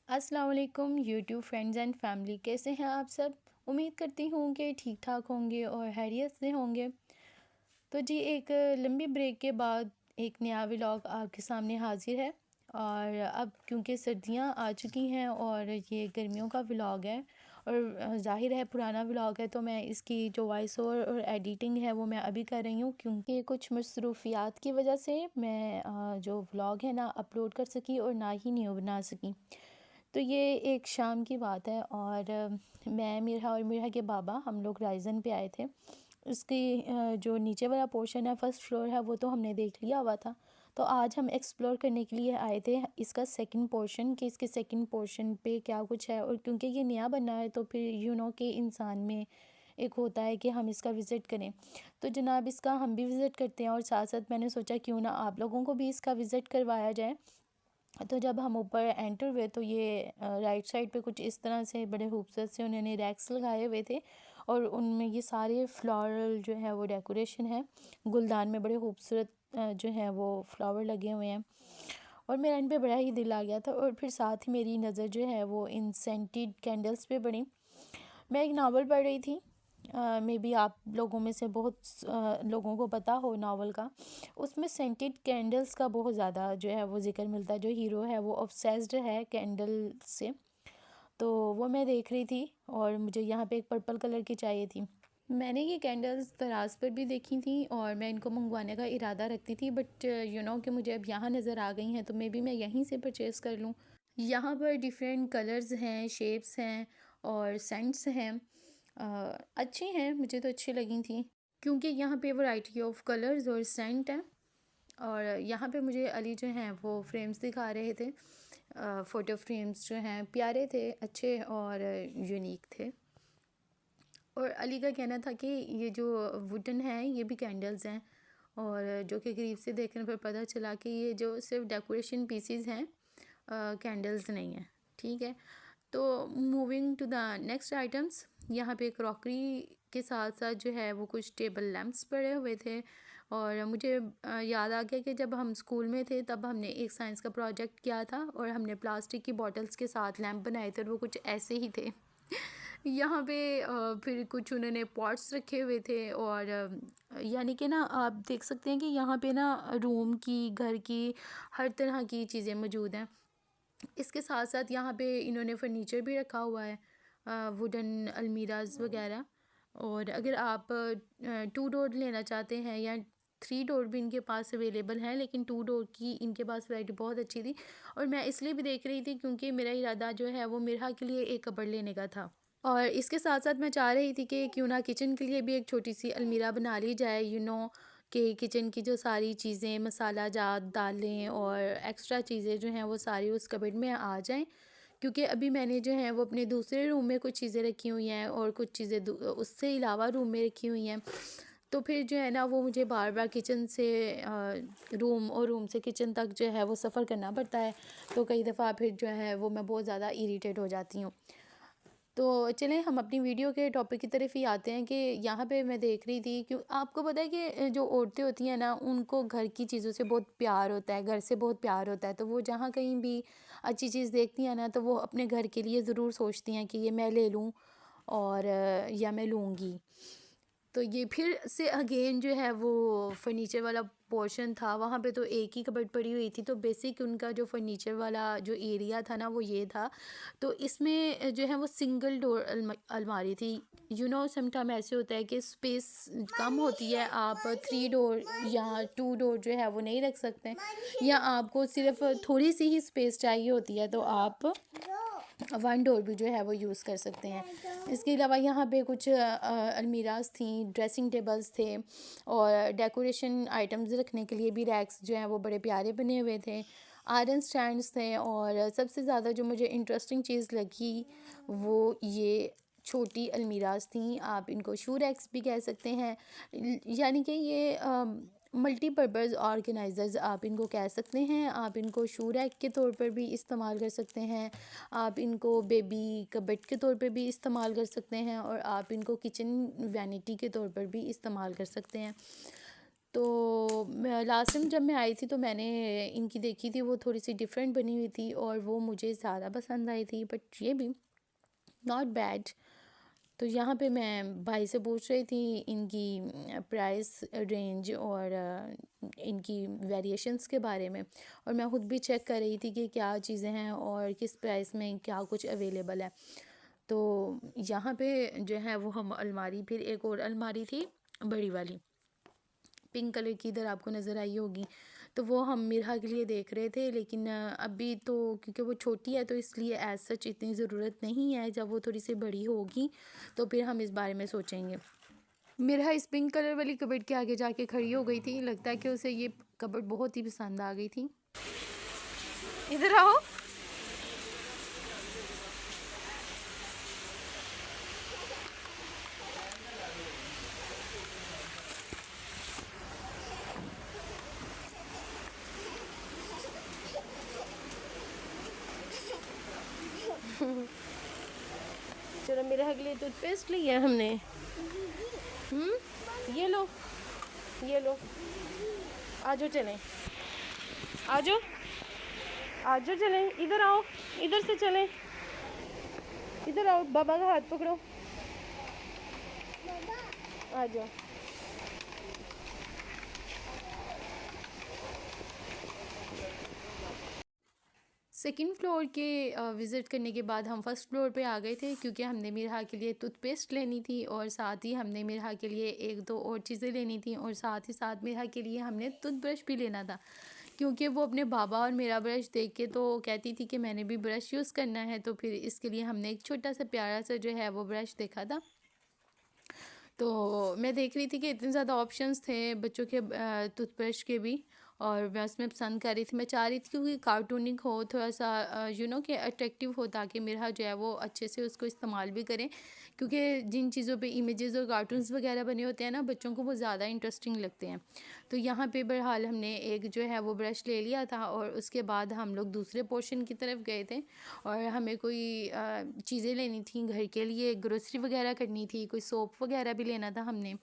अस्सलाम वालेकुम YouTube friends and family, कैसे हैं आप सब। उम्मीद करती हूँ कि ठीक ठाक होंगे और खैरियत से होंगे। तो जी एक लंबी ब्रेक के बाद एक नया व्लॉग आपके सामने हाजिर है। और अब क्योंकि सर्दियाँ आ चुकी हैं और ये गर्मियों का व्लॉग है और ज़ाहिर है पुराना व्लॉग है, तो मैं इसकी जो वॉइस ओवर और एडिटिंग है वो मैं अभी कर रही हूँ, क्योंकि कुछ मसरूफियात की वजह से मैं जो व्लॉग है ना अपलोड कर सकी और ना ही न्यू बना सकी। तो ये एक शाम की बात है और मैं मेरा और मेरा के बाबा हम लोग राइज़न पे आए थे। उसकी जो नीचे वाला पोर्शन है, फर्स्ट फ्लोर है, वो तो हमने देख लिया हुआ था। तो आज हम एक्सप्लोर करने के लिए आए थे इसका सेकंड पोर्शन, कि इसके सेकंड पोर्शन पे क्या कुछ है। और क्योंकि ये नया बना है तो फिर कि इंसान में एक होता है कि हम इसका विज़िट करें। तो जनाब इसका हम भी विज़िट करते हैं और साथ साथ मैंने सोचा क्यों ना आप लोगों को भी इसका विज़िट करवाया जाए। तो जब हम ऊपर एंटर हुए तो ये राइट साइड पे कुछ इस तरह से बड़े खूबसूरत से उन्होंने रैक्स लगाए हुए थे और उनमें ये सारे फ्लोरल जो है वो डेकोरेशन है। गुलदान में बड़े खूबसूरत जो है वो फ्लावर लगे हुए हैं और मेरा इन पे बड़ा ही दिल आ गया था। और फिर साथ ही मेरी नज़र जो है वो इन सेंटेड कैंडल्स पे पड़ी। मैं एक नावल पढ़ रही थी, मे बी आप लोगों में से बहुत लोगों को पता हो नावल का। उसमें सेंटेड कैंडल्स का बहुत ज़्यादा जो है वो ज़िक्र मिलता है। जो हीरो है वो ऑब्सेस्ड है कैंडल से। तो वो मैं देख रही थी और मुझे यहाँ पे एक पर्पल कलर की चाहिए थी। मैंने ये कैंडल्स दराज पर भी देखी थी और मैं इनको मंगवाने का इरादा रखती थी, बट कि मुझे अब यहाँ नज़र आ गई हैं तो मे बी मैं यहीं से परचेज़ कर लूँ। यहाँ पर डिफरेंट कलर्स हैं, शेप्स हैं और सेंट्स हैं। अच्छी हैं, मुझे तो अच्छी लगी थी क्योंकि यहाँ पे वैरायटी ऑफ कलर्स और सेंट हैं। और यहाँ पे मुझे अली जो हैं वो फ्रेम्स दिखा रहे थे। फ़ोटो फ्रेम्स जो हैं प्यारे थे, अच्छे और यूनिक थे। और अली का कहना था कि ये जो वुडन है ये भी कैंडल्स हैं, और जो कि करीब से देखने पर पता चला कि ये जो सिर्फ डेकोरेशन पीसीज हैं, कैंडल्स नहीं हैं। ठीक है, तो moving to the next items, यहाँ पे क्रॉकरी के साथ साथ जो है वो कुछ टेबल लैंप्स पड़े हुए थे। और मुझे याद आ गया कि जब हम स्कूल में थे तब हमने एक साइंस का प्रोजेक्ट किया था और हमने प्लास्टिक की बॉटल्स के साथ लैंप बनाए थे और वो कुछ ऐसे ही थे। यहाँ पे फिर कुछ उन्होंने पॉट्स रखे हुए थे और यानी कि ना आप देख सकते हैं कि यहाँ पे ना रूम की, घर की, हर तरह की चीज़ें मौजूद हैं। इसके साथ साथ यहाँ पे इन्होंने फर्नीचर भी रखा हुआ है, वुडन अलमीराज वगैरह। और अगर आप 2 डोर लेना चाहते हैं या 3 डोर भी इनके पास अवेलेबल हैं, लेकिन 2 डोर की इनके पास वैरायटी बहुत अच्छी थी। और मैं इसलिए भी देख रही थी क्योंकि मेरा इरादा जो है वो मिरहा के लिए एक कबर्ड लेने का था। और इसके साथ साथ मैं चाह रही थी कि क्यों ना किचन के लिए भी एक छोटी सी अलमीरा बना ली जाए, कि किचन की जो सारी चीज़ें, मसाला जात, दालें और एक्स्ट्रा चीज़ें जो हैं वो सारी उस कबर्ड में आ जाएं। क्योंकि अभी मैंने जो है वो अपने दूसरे रूम में कुछ चीज़ें रखी हुई हैं और कुछ चीज़ें उससे अलावा रूम में रखी हुई हैं। तो फिर जो है ना वो मुझे बार बार किचन से रूम और रूम से किचन तक जो है वो सफ़र करना पड़ता है। तो कई दफ़ा फिर जो है वो मैं बहुत ज़्यादा इरीटेट हो जाती हूँ। तो चलें हम अपनी वीडियो के टॉपिक की तरफ ही आते हैं कि यहाँ पे मैं देख रही थी। क्यों, आपको पता है कि जो औरतें होती हैं ना उनको घर की चीज़ों से बहुत प्यार होता है, घर से बहुत प्यार होता है। तो वो जहाँ कहीं भी अच्छी चीज़ देखती हैं ना तो वो अपने घर के लिए ज़रूर सोचती हैं कि ये मैं ले लूँ और या मैं लूँगी। तो ये फिर से अगेन जो है वो फर्नीचर वाला पोर्शन था, वहाँ पे तो एक ही कबर्ड पड़ी हुई थी। तो बेसिक उनका जो फर्नीचर वाला जो एरिया था ना वो ये था। तो इसमें जो है वो सिंगल डोर अलमारी थी। समटाइम ऐसे होता है कि स्पेस कम होती है, आप 3 डोर या 2 डोर जो है वो नहीं रख सकते, या आपको सिर्फ थोड़ी सी ही स्पेस चाहिए होती है तो आप 1 डोर भी जो है वो यूज़ कर सकते हैं। इसके अलावा यहाँ पे कुछ अलमीराज थी, ड्रेसिंग टेबल्स थे और डेकोरेशन आइटम्स रखने के लिए भी रैक्स जो हैं वो बड़े प्यारे बने हुए थे। आयरन स्टैंड्स थे और सबसे ज़्यादा जो मुझे इंटरेस्टिंग चीज़ लगी वो ये छोटी अलमीराज थी। आप इनको शू रैक्स भी कह सकते हैं, यानी कि ये मल्टीपर्पज़ ऑर्गेनाइज़र्स आप इनको कह सकते हैं। आप इनको शू रैक के तौर पर भी इस्तेमाल कर सकते हैं, आप इनको बेबी कबर्ड के तौर पे भी इस्तेमाल कर सकते हैं और आप इनको किचन वैनिटी के तौर पर भी इस्तेमाल कर सकते हैं। तो लास्ट टाइम जब मैं आई थी तो मैंने इनकी देखी थी, वो थोड़ी सी डिफरेंट बनी हुई थी और वो मुझे ज़्यादा पसंद आई थी, बट ये भी नॉट बैड। तो यहाँ पे मैं भाई से पूछ रही थी इनकी प्राइस रेंज और इनकी वेरिएशंस के बारे में, और मैं ख़ुद भी चेक कर रही थी कि क्या चीज़ें हैं और किस प्राइस में क्या कुछ अवेलेबल है। तो यहाँ पे जो है वो हम अलमारी, फिर एक और अलमारी थी बड़ी वाली पिंक कलर की, इधर आपको नज़र आई होगी, तो वो हम मिरहा के लिए देख रहे थे। लेकिन अभी तो क्योंकि वो छोटी है तो इसलिए एज सच इतनी ज़रूरत नहीं है, जब वो थोड़ी सी बड़ी होगी तो फिर हम इस बारे में सोचेंगे। मिरहा इस पिंक कलर वाली कबर्ड के आगे जाके खड़ी हो गई थी, लगता है कि उसे ये कबर्ड बहुत ही पसंद आ गई थी। इधर आओ। चलो मिरहा के लिए टूथपेस्ट लिया हमने। ये लो, ये लो, आ जाओ चलें, आ जाओ, आ जाओ चलें, इधर आओ, इधर से चलें, इधर आओ, बाबा का हाथ पकड़ो, आ जाओ। सेकंड फ्लोर के विज़िट करने के बाद हम फर्स्ट फ्लोर पे आ गए थे, क्योंकि हमने मिरहा के लिए टूथपेस्ट लेनी थी और साथ ही हमने मिरहा के लिए एक दो और चीज़ें लेनी थी, और साथ ही साथ मिरहा के लिए हमने टूथब्रश भी लेना था, क्योंकि वो अपने बाबा और मेरा ब्रश देख के तो कहती थी कि मैंने भी ब्रश यूज़ करना है। तो फिर इसके लिए हमने एक छोटा सा प्यारा सा जो है वो ब्रश देखा था। तो मैं देख रही थी कि इतने ज़्यादा ऑप्शंस थे बच्चों के टूथब्रश के भी, और मैं उसमें पसंद कर रही थी। मैं चाह रही थी क्योंकि कार्टूनिक हो, थोड़ा सा कि अट्रैक्टिव हो, ताकि मेरा जो है वो अच्छे से उसको इस्तेमाल भी करें, क्योंकि जिन चीज़ों पे इमेजेस और कार्टून्स वगैरह बने होते हैं ना, बच्चों को वो ज़्यादा इंटरेस्टिंग लगते हैं। तो यहाँ पे बहरहाल हमने एक जो है वो ब्रश ले लिया था, और उसके बाद हम लोग दूसरे पोर्शन की तरफ गए थे, और हमें कोई चीज़ें लेनी थी घर के लिए, ग्रोसरी वगैरह करनी थी, कोई सोप वगैरह भी लेना था हमने।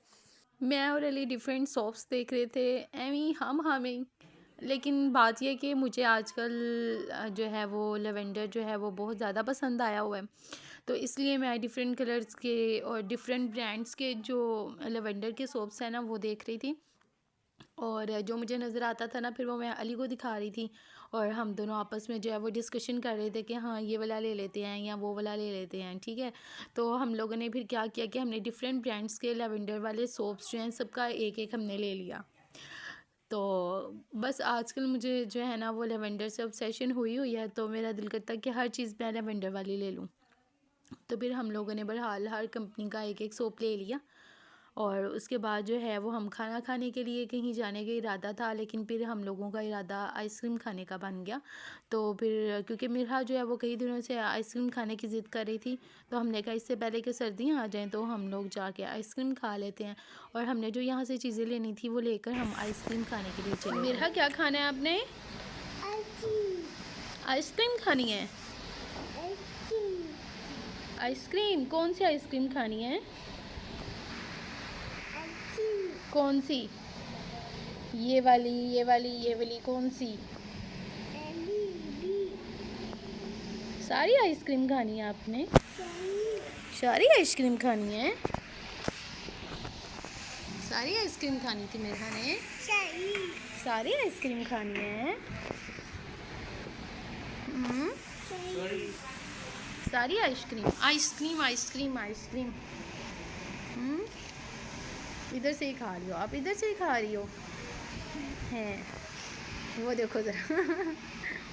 मैं और अली डिफरेंट सोप्स देख रहे थे, एवी हम हमें। लेकिन बात यह कि मुझे आजकल जो है वो लेवेंडर जो है वो बहुत ज़्यादा पसंद आया हुआ है, तो इसलिए मैं डिफरेंट कलर्स के और डिफरेंट ब्रांड्स के जो लेवेंडर के सोप्स हैं ना वो देख रही थी, और जो मुझे नज़र आता था ना फिर वो मैं अली को दिखा रही थी, और हम दोनों आपस में जो है वो डिस्कशन कर रहे थे कि हाँ ये वाला ले लेते हैं या वो वाला ले लेते हैं, ठीक है। तो हम लोगों ने फिर क्या किया कि हमने डिफरेंट ब्रांड्स के लेवेंडर वाले सोप्स जो हैं सबका एक एक हमने ले लिया। तो बस आजकल मुझे जो है ना वो लेवेंडर से ऑब्सेशन हुई हुई है, तो मेरा दिल करता है कि हर चीज़ मैं लेवेंडर वाली ले लूँ। तो फिर हम लोगों ने बहरहाल हर कंपनी का एक एक सोप ले लिया, और उसके बाद जो है वो हम खाना खाने के लिए कहीं जाने का इरादा था, लेकिन फिर हम लोगों का इरादा आइसक्रीम खाने का बन गया। तो फिर क्योंकि मिरहा जो है वो कई दिनों से आइसक्रीम खाने की ज़िद कर रही थी, तो हमने कहा इससे पहले कि सर्दियाँ आ जाएं तो हम लोग जाके आइसक्रीम खा लेते हैं, और हमने जो यहाँ से चीज़ें लेनी थी वो लेकर हम आइसक्रीम खाने के लिए चले। मिरहा क्या खाना है आपने? आइसक्रीम खानी है? आइसक्रीम? कौन सी आइसक्रीम खानी है? कौन सी? ये वाली, ये वाली, ये वाली, कौन सी? सारी आइसक्रीम खानी है आपने? सारी आइसक्रीम खानी है? सारी आइसक्रीम खानी थी मेरा ने? सारी आइसक्रीम खानी है? सारी आइसक्रीम, आइसक्रीम, आइसक्रीम, आइसक्रीम। इधर से ही खा रही हो आप, इधर से ही खा रही हो हैं? वो देखो ज़रा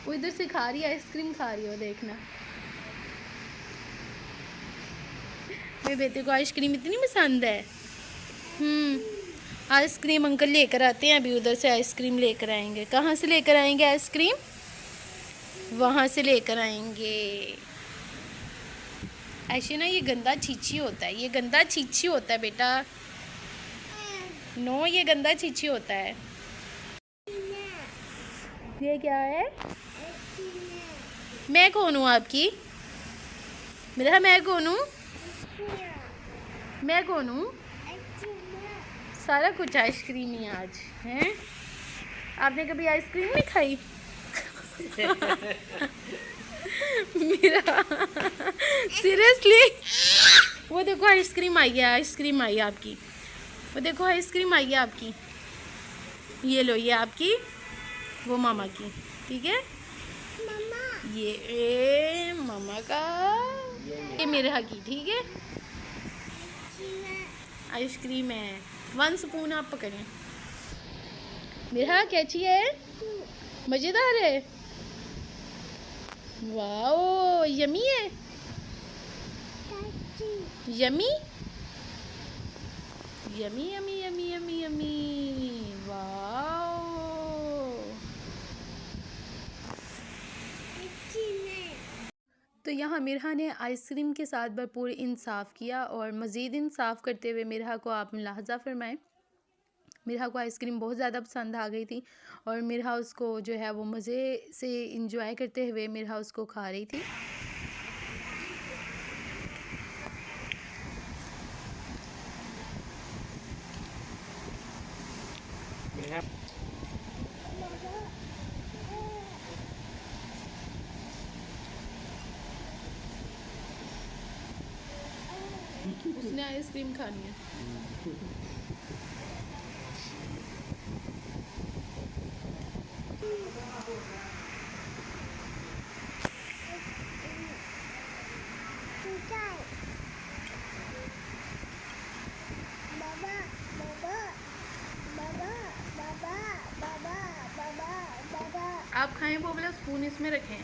वो इधर से खा रही है, आइसक्रीम खा रही हो, देखना। मेरे बेटे को आइसक्रीम इतनी पसंद है। आइसक्रीम अंकल लेकर आते हैं, अभी उधर से आइसक्रीम लेकर आएंगे। कहाँ से लेकर आएंगे आइसक्रीम? वहाँ से लेकर आएंगे। ऐसे ना ये गंदा छींची होता है, ये गंदा छींची होता है बेटा। नो, ये गंदा छींची होता है। ये क्या है? मैं कौन हूँ आपकी? मेरा मैं कौन हूँ? मैं कौन हूँ? सारा कुछ आइसक्रीम ही आज हैं। आपने कभी आइसक्रीम नहीं खाई? मेरा सीरियसली, वो देखो आइसक्रीम आई है, आइसक्रीम आई है आपकी, वो देखो आइसक्रीम आई है आपकी, ये लो, ये आपकी, वो मामा की, ठीक है। ये मामा का, ये मेरे हकी, ठीक है। आइसक्रीम है, 1 स्पून आप पकड़ें। मेरा कैची है, मज़ेदार है, वाओ यमी है, yummy yummy yummy yummy yummy yummy, wow. तो यहाँ मिरहा ने आइसक्रीम के साथ भरपूर इंसाफ किया और मज़ीद इंसाफ करते हुए मिरहा को आप मुलाहज़ा फरमाएं। मिरहा को आइसक्रीम बहुत ज़्यादा पसंद आ गई थी और मिरहा उसको जो है वो मज़े से इंजॉय करते हुए मिरहा उसको खा रही थी। उसने आइसक्रीम खानी है। आप खाएं वो वाला स्पून इसमें रखें।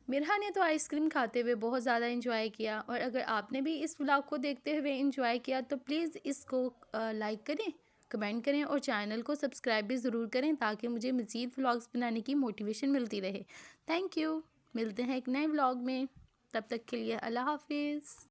मिरहा ने तो आइसक्रीम खाते हुए बहुत ज़्यादा इंजॉय किया और अगर आपने भी इस व्लॉग को देखते हुए इंजॉय किया तो प्लीज़ इसको लाइक करें, कमेंट करें और चैनल को सब्सक्राइब भी ज़रूर करें ताकि मुझे मज़ीद व्लॉग्स बनाने की मोटिवेशन मिलती रहे। Thank you. मिलते हैं एक नए व्लॉग में, तब तक के लिए अल्लाह हाफिज़।